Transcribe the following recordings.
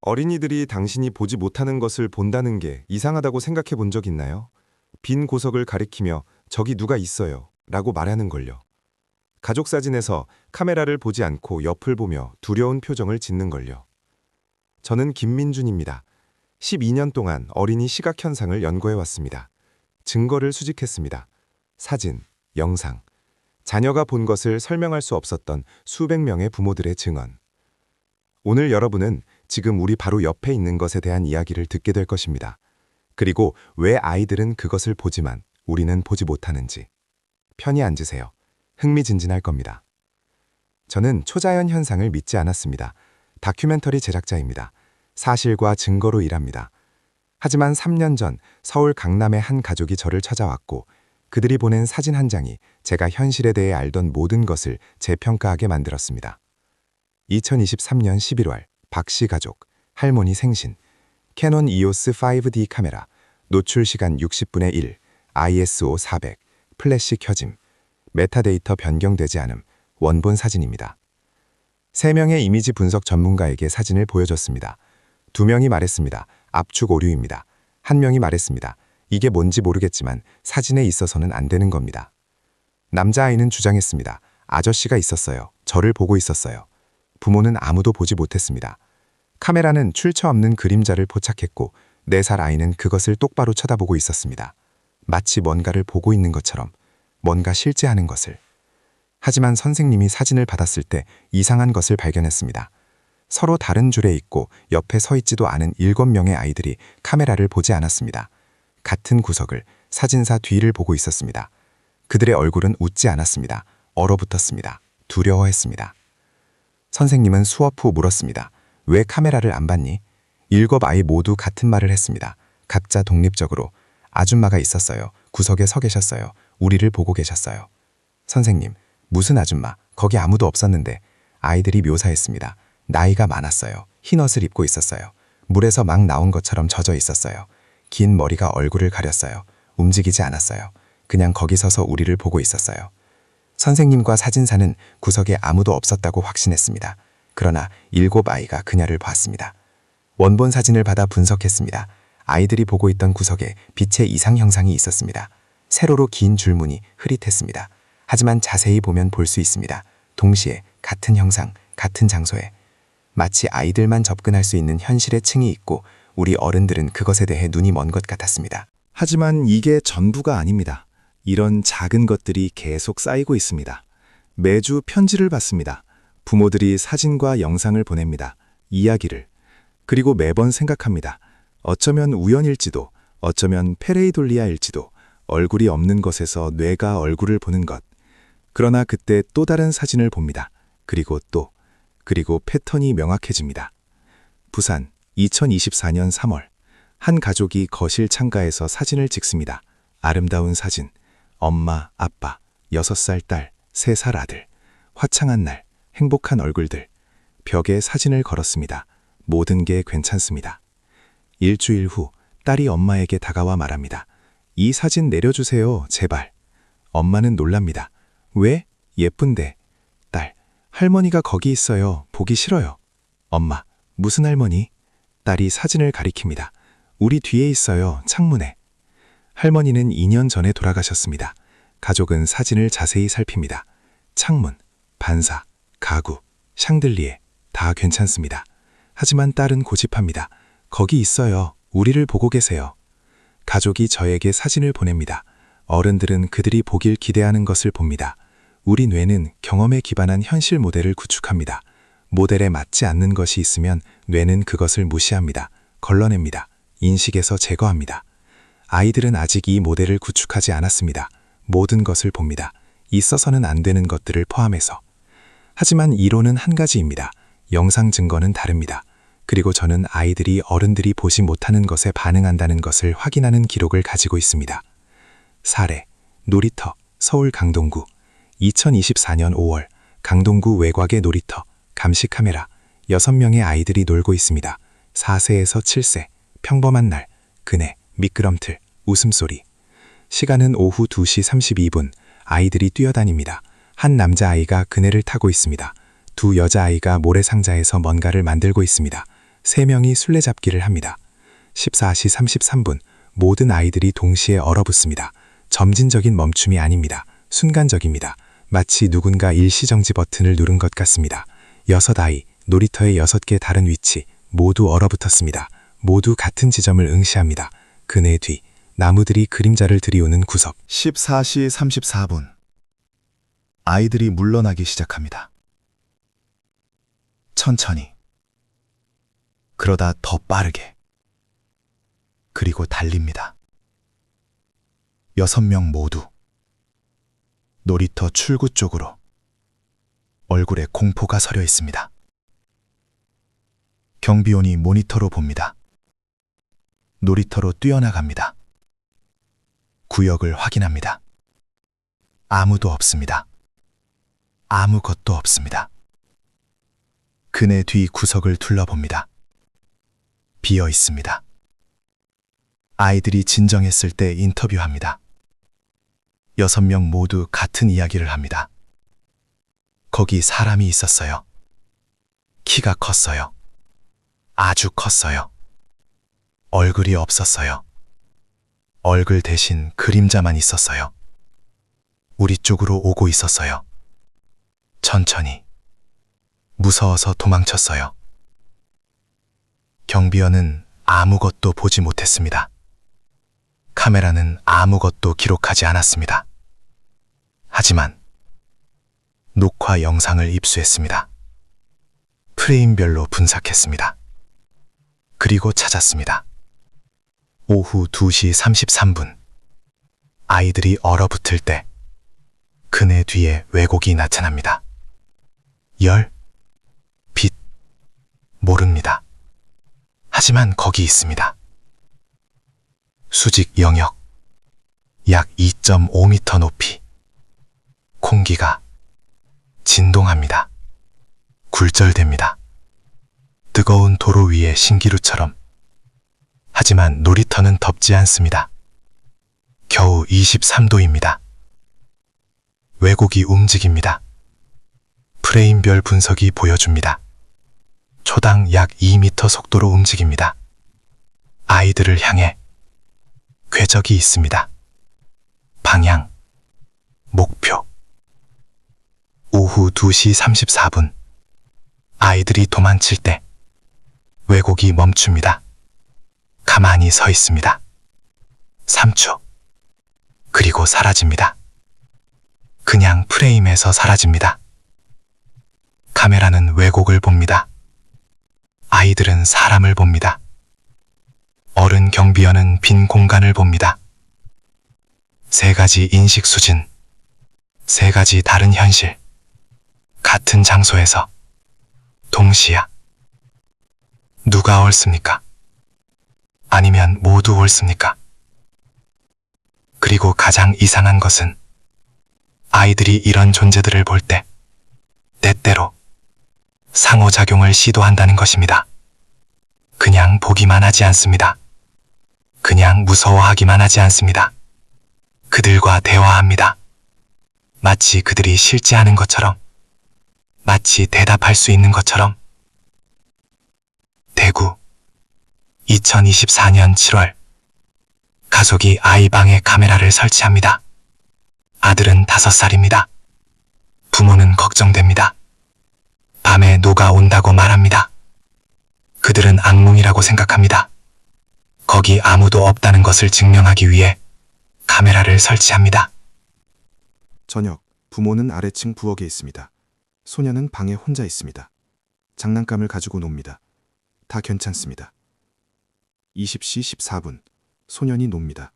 어린이들이 당신이 보지 못하는 것을 본다는 게 이상하다고 생각해 본 적 있나요? 빈 구석을 가리키며 저기 누가 있어요 라고 말하는 걸요. 가족 사진에서 카메라를 보지 않고 옆을 보며 두려운 표정을 짓는 걸요. 저는 김민준입니다. 12년 동안 어린이 시각 현상을 연구해 왔습니다. 증거를 수집했습니다. 사진, 영상, 자녀가 본 것을 설명할 수 없었던 수백 명의 부모들의 증언. 오늘 여러분은 지금 우리 바로 옆에 있는 것에 대한 이야기를 듣게 될 것입니다. 그리고 왜 아이들은 그것을 보지만 우리는 보지 못하는지. 편히 앉으세요. 흥미진진할 겁니다. 저는 초자연 현상을 믿지 않았습니다. 다큐멘터리 제작자입니다. 사실과 증거로 일합니다. 하지만 3년 전 서울 강남의 한 가족이 저를 찾아왔고 그들이 보낸 사진 한 장이 제가 현실에 대해 알던 모든 것을 재평가하게 만들었습니다. 2023년 11월 박씨 가족, 할머니 생신, 캐논 EOS 5D 카메라, 노출 시간 60분의 1, ISO 400, 플래시 켜짐, 메타데이터 변경되지 않음, 원본 사진입니다. 3명의 이미지 분석 전문가에게 사진을 보여줬습니다. 2명이 말했습니다. 압축 오류입니다. 1명이 말했습니다. 이게 뭔지 모르겠지만 사진에 있어서는 안 되는 겁니다. 남자아이는 주장했습니다. 아저씨가 있었어요. 저를 보고 있었어요. 부모는 아무도 보지 못했습니다. 카메라는 출처 없는 그림자를 포착했고 4살 아이는 그것을 똑바로 쳐다보고 있었습니다. 마치 뭔가를 보고 있는 것처럼, 뭔가 실제하는 것을. 하지만 선생님이 사진을 받았을 때 이상한 것을 발견했습니다. 서로 다른 줄에 있고 옆에 서 있지도 않은 7명의 아이들이 카메라를 보지 않았습니다. 같은 구석을, 사진사 뒤를 보고 있었습니다. 그들의 얼굴은 웃지 않았습니다. 얼어붙었습니다. 두려워했습니다. 선생님은 수업 후 물었습니다. 왜 카메라를 안 봤니? 7 아이 모두 같은 말을 했습니다. 각자 독립적으로. 아줌마가 있었어요. 구석에 서 계셨어요. 우리를 보고 계셨어요. 선생님, 무슨 아줌마? 거기 아무도 없었는데. 아이들이 묘사했습니다. 나이가 많았어요. 흰 옷을 입고 있었어요. 물에서 막 나온 것처럼 젖어 있었어요. 긴 머리가 얼굴을 가렸어요. 움직이지 않았어요. 그냥 거기 서서 우리를 보고 있었어요. 선생님과 사진사는 구석에 아무도 없었다고 확신했습니다. 그러나 7 아이가 그녀를 봤습니다. 원본 사진을 받아 분석했습니다. 아이들이 보고 있던 구석에 빛의 이상 형상이 있었습니다. 세로로 긴 줄무늬, 흐릿했습니다. 하지만 자세히 보면 볼 수 있습니다. 동시에 같은 형상, 같은 장소에. 마치 아이들만 접근할 수 있는 현실의 층이 있고 우리 어른들은 그것에 대해 눈이 먼 것 같았습니다. 하지만 이게 전부가 아닙니다. 이런 작은 것들이 계속 쌓이고 있습니다. 매주 편지를 받습니다. 부모들이 사진과 영상을 보냅니다. 이야기를. 그리고 매번 생각합니다. 어쩌면 우연일지도, 어쩌면 페레이돌리아일지도, 얼굴이 없는 것에서 뇌가 얼굴을 보는 것. 그러나 그때 또 다른 사진을 봅니다. 그리고 패턴이 명확해집니다. 부산, 2024년 3월. 한 가족이 거실 창가에서 사진을 찍습니다. 아름다운 사진. 엄마, 아빠, 6살 딸, 3살 아들. 화창한 날, 행복한 얼굴들. 벽에 사진을 걸었습니다. 모든 게 괜찮습니다. 일주일 후 딸이 엄마에게 다가와 말합니다. 이 사진 내려주세요, 제발. 엄마는 놀랍니다. 왜? 예쁜데. 딸, 할머니가 거기 있어요. 보기 싫어요. 엄마, 무슨 할머니? 딸이 사진을 가리킵니다. 우리 뒤에 있어요, 창문에. 할머니는 2년 전에 돌아가셨습니다. 가족은 사진을 자세히 살핍니다. 창문, 반사, 가구, 샹들리에 다 괜찮습니다. 하지만 딸은 고집합니다. 거기 있어요. 우리를 보고 계세요. 가족이 저에게 사진을 보냅니다. 어른들은 그들이 보길 기대하는 것을 봅니다. 우리 뇌는 경험에 기반한 현실 모델을 구축합니다. 모델에 맞지 않는 것이 있으면 뇌는 그것을 무시합니다. 걸러냅니다. 인식에서 제거합니다. 아이들은 아직 이 모델을 구축하지 않았습니다. 모든 것을 봅니다. 있어서는 안 되는 것들을 포함해서. 하지만 이론은 한 가지입니다. 영상 증거는 다릅니다. 그리고 저는 아이들이 어른들이 보지 못하는 것에 반응한다는 것을 확인하는 기록을 가지고 있습니다. 사례, 놀이터, 서울 강동구. 2024년 5월, 강동구 외곽의 놀이터, 감시 카메라. 6명의 아이들이 놀고 있습니다. 4세에서 7세, 평범한 날, 그네, 미끄럼틀, 웃음소리. 시간은 오후 2시 32분, 아이들이 뛰어다닙니다. 한 남자아이가 그네를 타고 있습니다. 2 여자아이가 모래상자에서 뭔가를 만들고 있습니다. 3명이 술래잡기를 합니다. 14시 33분 모든 아이들이 동시에 얼어붙습니다. 점진적인 멈춤이 아닙니다. 순간적입니다. 마치 누군가 일시정지 버튼을 누른 것 같습니다. 6아이, 놀이터의 6개 다른 위치, 모두 얼어붙었습니다. 모두 같은 지점을 응시합니다. 그네 뒤, 나무들이 그림자를 들이우는 구석. 14시 34분. 아이들이 물러나기 시작합니다. 천천히. 그러다 더 빠르게. 그리고 달립니다. 6명 모두. 놀이터 출구 쪽으로. 얼굴에 공포가 서려 있습니다. 경비원이 모니터로 봅니다. 놀이터로 뛰어나갑니다. 구역을 확인합니다. 아무도 없습니다. 아무것도 없습니다. 그네 뒤 구석을 둘러봅니다. 비어 있습니다. 아이들이 진정했을 때 인터뷰합니다. 6명 모두 같은 이야기를 합니다. 거기 사람이 있었어요. 키가 컸어요. 아주 컸어요. 얼굴이 없었어요. 얼굴 대신 그림자만 있었어요. 우리 쪽으로 오고 있었어요. 천천히. 무서워서 도망쳤어요. 경비원은 아무것도 보지 못했습니다. 카메라는 아무것도 기록하지 않았습니다. 하지만 녹화 영상을 입수했습니다. 프레임별로 분석했습니다. 그리고 찾았습니다. 오후 2시 33분. 아이들이 얼어붙을 때 그네 뒤에 왜곡이 나타납니다. 열, 빛, 모릅니다. 하지만 거기 있습니다. 수직 영역, 약 2.5m 높이. 공기가 진동합니다. 굴절됩니다. 뜨거운 도로 위의 신기루처럼. 하지만 놀이터는 덥지 않습니다. 겨우 23도입니다. 왜곡이 움직입니다. 프레임별 분석이 보여줍니다. 초당 약 2m 속도로 움직입니다. 아이들을 향해 궤적이 있습니다. 방향, 목표. 오후 2시 34분. 아이들이 도망칠 때 왜곡이 멈춥니다. 가만히 서 있습니다. 3초. 그리고 사라집니다. 그냥 프레임에서 사라집니다. 카메라는 왜곡을 봅니다. 아이들은 사람을 봅니다. 어른 경비원은 빈 공간을 봅니다. 3가지 인식 수준, 3가지 다른 현실, 같은 장소에서 동시야. 누가 옳습니까? 아니면 모두 옳습니까? 그리고 가장 이상한 것은 아이들이 이런 존재들을 볼 때 때때로 상호작용을 시도한다는 것입니다. 그냥 보기만 하지 않습니다. 그냥 무서워하기만 하지 않습니다. 그들과 대화합니다. 마치 그들이 실제 하는 것처럼, 마치 대답할 수 있는 것처럼. 대구 2024년 7월 가족이 아이 방에 카메라를 설치합니다. 아들은 5살입니다. 부모는 걱정됩니다. 밤에 누가 온다고 말합니다. 그들은 악몽이라고 생각합니다. 거기 아무도 없다는 것을 증명하기 위해 카메라를 설치합니다. 저녁, 부모는 아래층 부엌에 있습니다. 소녀는 방에 혼자 있습니다. 장난감을 가지고 놉니다. 다 괜찮습니다. 20시 14분, 소년이 놉니다.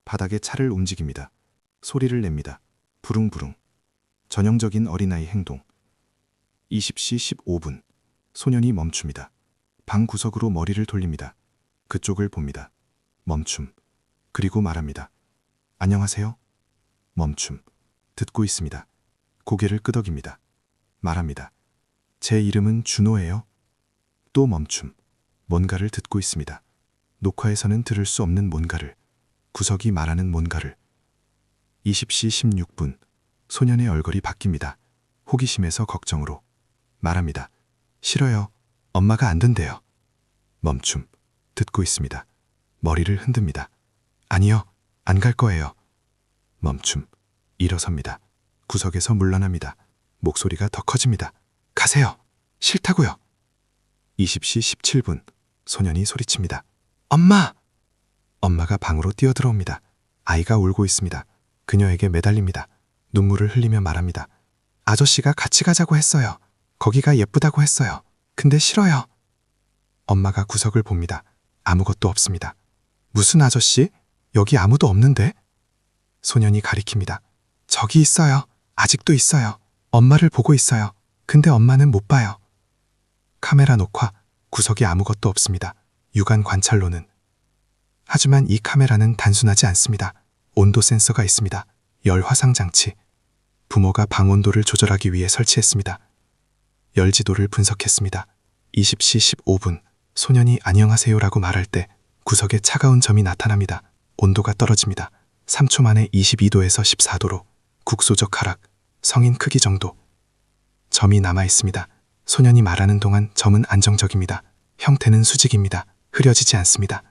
바닥에 차를 움직입니다. 소리를 냅니다. 부릉부릉. 전형적인 어린아이 행동. 20시 15분, 소년이 멈춥니다. 방 구석으로 머리를 돌립니다. 그쪽을 봅니다. 멈춤. 그리고 말합니다. 안녕하세요? 멈춤. 듣고 있습니다. 고개를 끄덕입니다. 말합니다. 제 이름은 준호예요. 또 멈춤. 뭔가를 듣고 있습니다. 녹화에서는 들을 수 없는 뭔가를. 구석이 말하는 뭔가를. 20시 16분. 소년의 얼굴이 바뀝니다. 호기심에서 걱정으로. 말합니다. 싫어요. 엄마가 안 된대요. 멈춤. 듣고 있습니다. 머리를 흔듭니다. 아니요, 안 갈 거예요. 멈춤. 일어섭니다. 구석에서 물러납니다. 목소리가 더 커집니다. 가세요. 싫다고요. 20시 17분. 소년이 소리칩니다. 엄마! 엄마가 방으로 뛰어들어옵니다. 아이가 울고 있습니다. 그녀에게 매달립니다. 눈물을 흘리며 말합니다. 아저씨가 같이 가자고 했어요. 거기가 예쁘다고 했어요. 근데 싫어요. 엄마가 구석을 봅니다. 아무것도 없습니다. 무슨 아저씨? 여기 아무도 없는데? 소년이 가리킵니다. 저기 있어요. 아직도 있어요. 엄마를 보고 있어요. 근데 엄마는 못 봐요. 카메라 녹화, 구석에 아무것도 없습니다. 육안 관찰로는. 하지만 이 카메라는 단순하지 않습니다. 온도 센서가 있습니다. 열 화상 장치. 부모가 방 온도를 조절하기 위해 설치했습니다. 열 지도를 분석했습니다. 20시 15분, 소년이 안녕하세요라고 말할 때 구석에 차가운 점이 나타납니다. 온도가 떨어집니다. 3초 만에 22도에서 14도로. 국소적 하락, 성인 크기 정도. 점이 남아 있습니다. 소년이 말하는 동안 점은 안정적입니다. 형태는 수직입니다. 흐려지지 않습니다.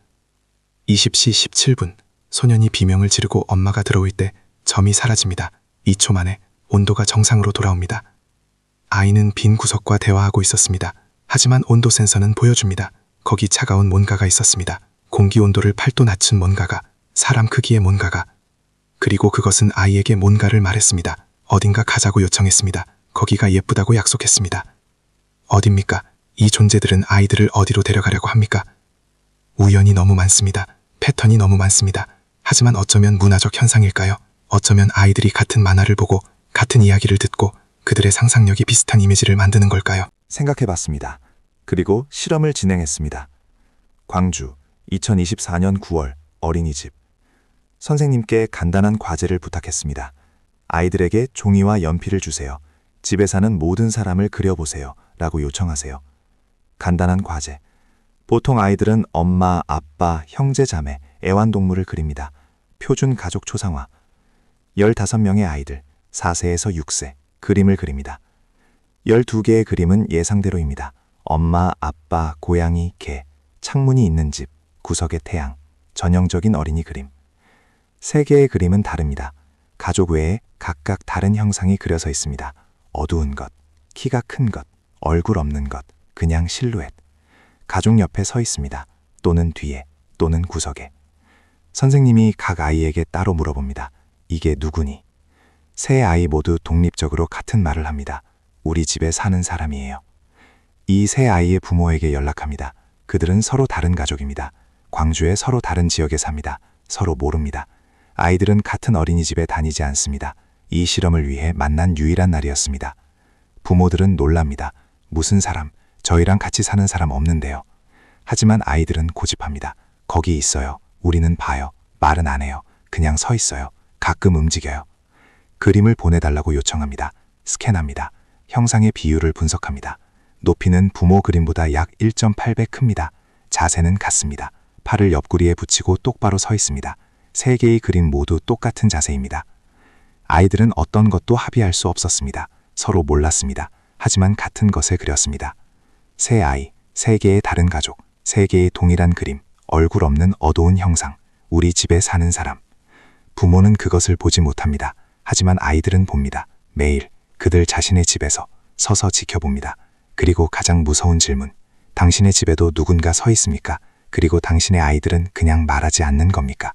20시 17분, 소년이 비명을 지르고 엄마가 들어올 때 점이 사라집니다. 2초 만에 온도가 정상으로 돌아옵니다. 아이는 빈 구석과 대화하고 있었습니다. 하지만 온도 센서는 보여줍니다. 거기 차가운 뭔가가 있었습니다. 공기 온도를 8도 낮춘 뭔가가, 사람 크기의 뭔가가. 그리고 그것은 아이에게 뭔가를 말했습니다. 어딘가 가자고 요청했습니다. 거기가 예쁘다고 약속했습니다. 어딥니까? 이 존재들은 아이들을 어디로 데려가려고 합니까? 우연이 너무 많습니다. 패턴이 너무 많습니다. 하지만 어쩌면 문화적 현상일까요? 어쩌면 아이들이 같은 만화를 보고 같은 이야기를 듣고 그들의 상상력이 비슷한 이미지를 만드는 걸까요? 생각해봤습니다. 그리고 실험을 진행했습니다. 광주, 2024년 9월 어린이집. 선생님께 간단한 과제를 부탁했습니다. 아이들에게 종이와 연필을 주세요. 집에 사는 모든 사람을 그려보세요. 라고 요청하세요. 간단한 과제. 보통 아이들은 엄마, 아빠, 형제, 자매, 애완동물을 그립니다. 표준 가족 초상화. 15명의 아이들, 4세에서 6세, 그림을 그립니다. 12개의 그림은 예상대로입니다. 엄마, 아빠, 고양이, 개, 창문이 있는 집, 구석의 태양, 전형적인 어린이 그림. 3개의 그림은 다릅니다. 가족 외에 각각 다른 형상이 그려서 있습니다. 어두운 것, 키가 큰 것, 얼굴 없는 것, 그냥 실루엣. 가족 옆에 서 있습니다. 또는 뒤에, 또는 구석에. 선생님이 각 아이에게 따로 물어봅니다. 이게 누구니? 세 아이 모두 독립적으로 같은 말을 합니다. 우리 집에 사는 사람이에요. 이 세 아이의 부모에게 연락합니다. 그들은 서로 다른 가족입니다. 광주의 서로 다른 지역에 삽니다. 서로 모릅니다. 아이들은 같은 어린이집에 다니지 않습니다. 이 실험을 위해 만난 유일한 날이었습니다. 부모들은 놀랍니다. 무슨 사람, 저희랑 같이 사는 사람 없는데요. 하지만 아이들은 고집합니다. 거기 있어요. 우리는 봐요. 말은 안 해요. 그냥 서 있어요. 가끔 움직여요. 그림을 보내달라고 요청합니다. 스캔합니다. 형상의 비율을 분석합니다. 높이는 부모 그림보다 약 1.8배 큽니다. 자세는 같습니다. 팔을 옆구리에 붙이고 똑바로 서 있습니다. 3개의 그림 모두 똑같은 자세입니다. 아이들은 어떤 것도 합의할 수 없었습니다. 서로 몰랐습니다. 하지만 같은 것을 그렸습니다. 세 아이, 3개의 다른 가족, 3개의 동일한 그림, 얼굴 없는 어두운 형상, 우리 집에 사는 사람. 부모는 그것을 보지 못합니다. 하지만 아이들은 봅니다. 매일 그들 자신의 집에서 서서 지켜봅니다. 그리고 가장 무서운 질문. 당신의 집에도 누군가 서 있습니까? 그리고 당신의 아이들은 그냥 말하지 않는 겁니까?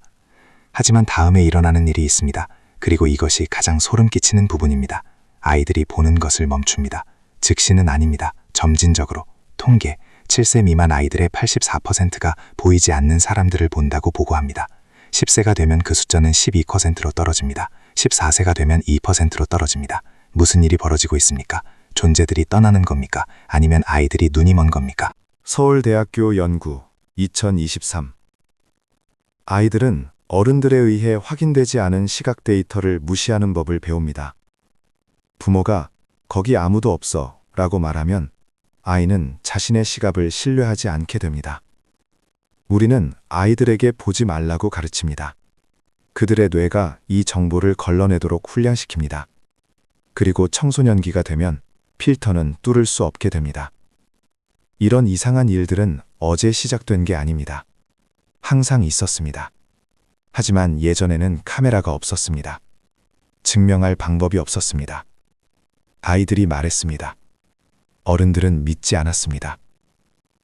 하지만 다음에 일어나는 일이 있습니다. 그리고 이것이 가장 소름 끼치는 부분입니다. 아이들이 보는 것을 멈춥니다. 즉시는 아닙니다. 점진적으로. 통계, 7세 미만 아이들의 84%가 보이지 않는 사람들을 본다고 보고합니다. 10세가 되면 그 숫자는 12%로 떨어집니다. 14세가 되면 2%로 떨어집니다. 무슨 일이 벌어지고 있습니까? 존재들이 떠나는 겁니까? 아니면 아이들이 눈이 먼 겁니까? 서울대학교 연구 2023. 아이들은 어른들에 의해 확인되지 않은 시각 데이터를 무시하는 법을 배웁니다. 부모가 거기 아무도 없어 라고 말하면 아이는 자신의 시각을 신뢰하지 않게 됩니다. 우리는 아이들에게 보지 말라고 가르칩니다. 그들의 뇌가 이 정보를 걸러내도록 훈련시킵니다. 그리고 청소년기가 되면 필터는 뚫을 수 없게 됩니다. 이런 이상한 일들은 어제 시작된 게 아닙니다. 항상 있었습니다. 하지만 예전에는 카메라가 없었습니다. 증명할 방법이 없었습니다. 아이들이 말했습니다. 어른들은 믿지 않았습니다.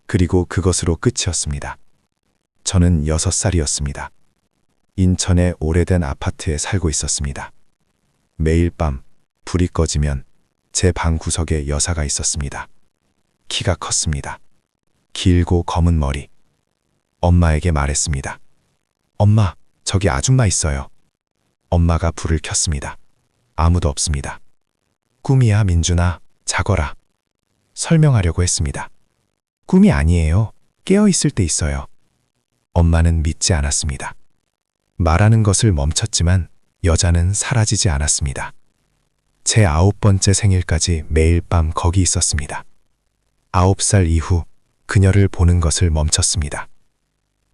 그리고 그것으로 끝이었습니다. 저는 6살이었습니다. 인천의 오래된 아파트에 살고 있었습니다. 매일 밤 불이 꺼지면 제 방 구석에 여사가 있었습니다. 키가 컸습니다. 길고 검은 머리. 엄마에게 말했습니다. 엄마, 저기 아줌마 있어요. 엄마가 불을 켰습니다. 아무도 없습니다. 꿈이야, 민준아. 자거라. 설명하려고 했습니다. 꿈이 아니에요. 깨어 있을 때 있어요. 엄마는 믿지 않았습니다. 말하는 것을 멈췄지만 여자는 사라지지 않았습니다. 제 9번째 생일까지 매일 밤 거기 있었습니다. 9살 이후 그녀를 보는 것을 멈췄습니다.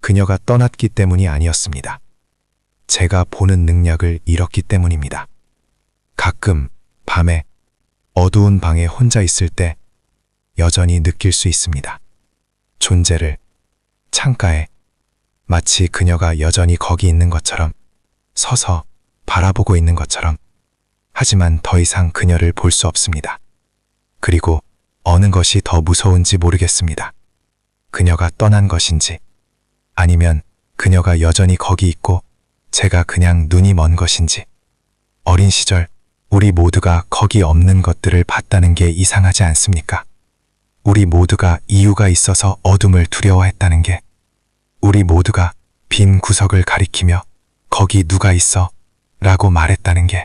그녀가 떠났기 때문이 아니었습니다. 제가 보는 능력을 잃었기 때문입니다. 가끔 밤에 어두운 방에 혼자 있을 때 여전히 느낄 수 있습니다. 존재를 창가에 마치 그녀가 여전히 거기 있는 것처럼 서서 바라보고 있는 것처럼 하지만 더 이상 그녀를 볼 수 없습니다. 그리고 어느 것이 더 무서운지 모르겠습니다. 그녀가 떠난 것인지 아니면 그녀가 여전히 거기 있고 제가 그냥 눈이 먼 것인지. 어린 시절 우리 모두가 거기 없는 것들을 봤다는 게 이상하지 않습니까? 우리 모두가 이유가 있어서 어둠을 두려워했다는 게, 우리 모두가 빈 구석을 가리키며 거기 누가 있어? 라고 말했다는 게,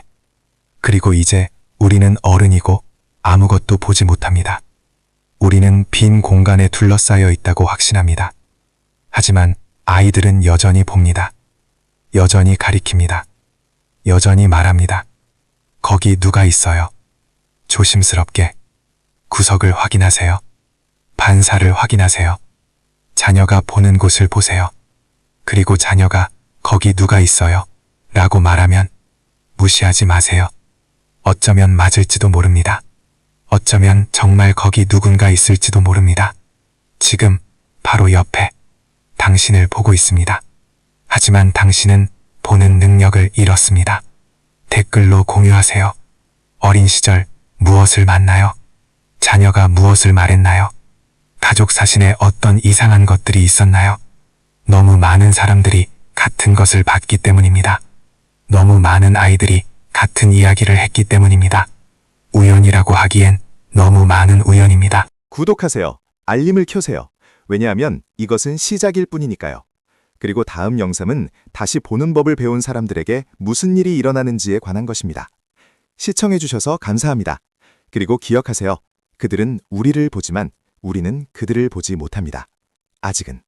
그리고 이제 우리는 어른이고 아무것도 보지 못합니다. 우리는 빈 공간에 둘러싸여 있다고 확신합니다. 하지만 아이들은 여전히 봅니다. 여전히 가리킵니다. 여전히 말합니다. 거기 누가 있어요? 조심스럽게 구석을 확인하세요. 반사를 확인하세요. 자녀가 보는 곳을 보세요. 그리고 자녀가 거기 누가 있어요? 라고 말하면 무시하지 마세요. 어쩌면 맞을지도 모릅니다. 어쩌면 정말 거기 누군가 있을지도 모릅니다. 지금 바로 옆에 당신을 보고 있습니다. 하지만 당신은 보는 능력을 잃었습니다. 댓글로 공유하세요. 어린 시절 무엇을 만나요? 자녀가 무엇을 말했나요? 가족 사진에 어떤 이상한 것들이 있었나요? 너무 많은 사람들이 같은 것을 봤기 때문입니다. 너무 많은 아이들이 같은 이야기를 했기 때문입니다. 우연이라고 하기엔 너무 많은 우연입니다. 구독하세요. 알림을 켜세요. 왜냐하면 이것은 시작일 뿐이니까요. 그리고 다음 영상은 다시 보는 법을 배운 사람들에게 무슨 일이 일어나는지에 관한 것입니다. 시청해주셔서 감사합니다. 그리고 기억하세요. 그들은 우리를 보지만 우리는 그들을 보지 못합니다. 아직은.